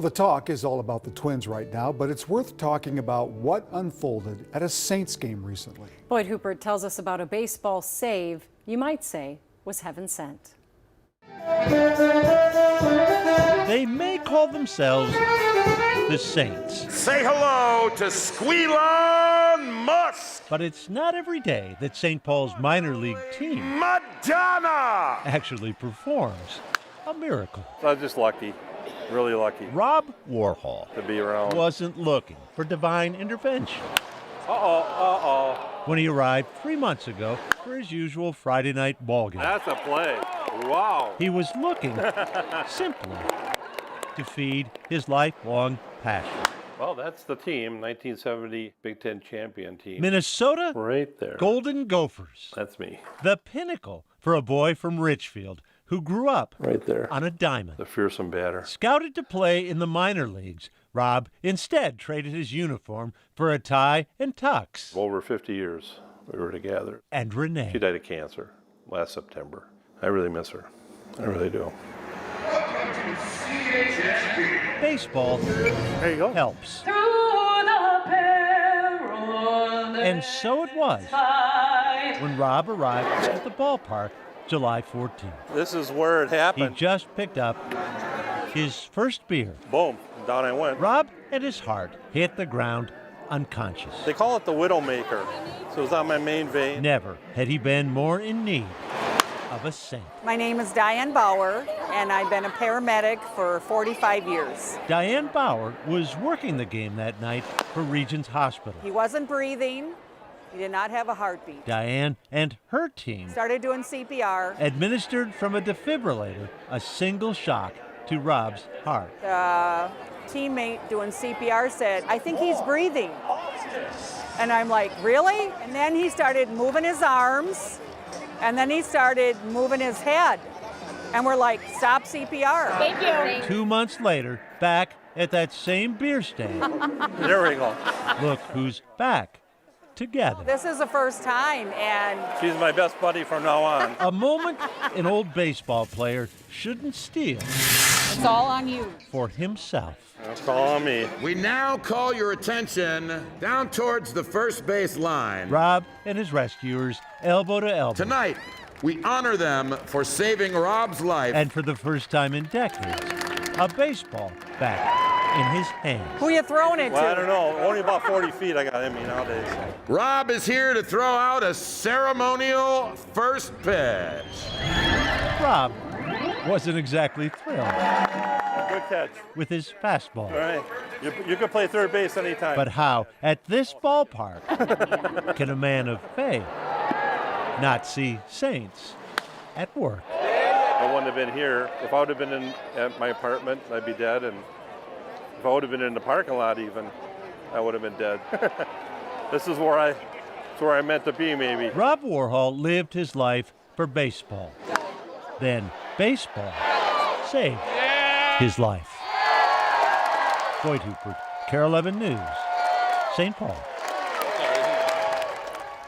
Well, the talk is all about the Twins right now, but it's worth talking about what unfolded at a Saints game recently. Boyd Hupert tells us about a baseball save you might say was heaven sent. They may call themselves the Saints. Say hello to Squealon Musk! But it's not every day that St. Paul's minor league team Madonna! actually performs a miracle. I was just lucky, really lucky Rob Warhol to be around. wasn't looking for divine intervention Uh-oh. when he arrived 3 months ago for his usual Friday night ball game. That's a play. Wow. He was looking simply to feed his lifelong passion. Well, that's the team, 1970 Big Ten champion team. Minnesota Right there. Golden Gophers, That's me. the pinnacle for a boy from Richfield who grew up Right there. on a diamond. The fearsome batter. Scouted to play in the minor leagues, Rob instead traded his uniform for a tie and tux. Over 50 years we were together. And Renee. She died of cancer last September. I really miss her. I really do. Baseball There you go. helps. And so it was when Rob arrived at the ballpark July 14th. This is where it He happened. just picked up his first beer. Boom. Down I went. Rob and his heart hit the ground unconscious. They call it the Widowmaker. So it was on my main vein. Never had he been more in need of a saint. My name is Diane Bauer, and I've been a paramedic for 45 years. Diane Bauer was working the game that night for Regents Hospital. He wasn't breathing. He did not have a heartbeat. Diane and her team Started doing CPR. administered from a defibrillator a single shock to Rob's heart. The teammate doing CPR said, "I think he's breathing." And I'm like, "Really?" And then he started moving his arms, and then he started moving his head. And we're like, "Stop CPR." Thank you. 2 months later, back at that same beer stand, There we go. look who's back together. This is the first time, and She's my best buddy from now on. A moment an old baseball player shouldn't steal it's all on you. for himself. That's all on me. We now call your attention down towards the first base line. Rob and his rescuers, elbow to elbow. Tonight, we honor them for saving Rob's life. And for the first time in decades, a baseball back in his hands. Who you throwing it to? Well, I don't know. Only about 40 feet I got in me nowadays. Rob is here to throw out a ceremonial first pitch. Rob wasn't exactly thrilled Good catch. with his fastball. All right. You can play third base anytime. But how, at this ballpark, can a man of faith not see Saints at work? I wouldn't have been here. If I would have been at my apartment, I'd be dead. And if I would have been in the parking lot even, I would have been dead. This is where I meant to be, maybe. Rob Warhol lived his life for baseball. Then baseball saved his life. Boyd Hupert, KARE 11 News, St. Paul.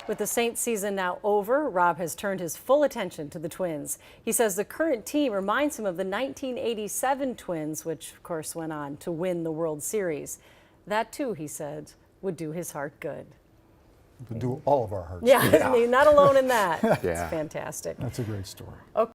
With the Saints season now over, Rob has turned his full attention to the Twins. He says the current team reminds him of the 1987 Twins, which of course went on to win the World Series. That too, he said, would do his heart good. To do all of our hearts. Yeah, not alone in that. Yeah. It's fantastic. That's a great story. Okay.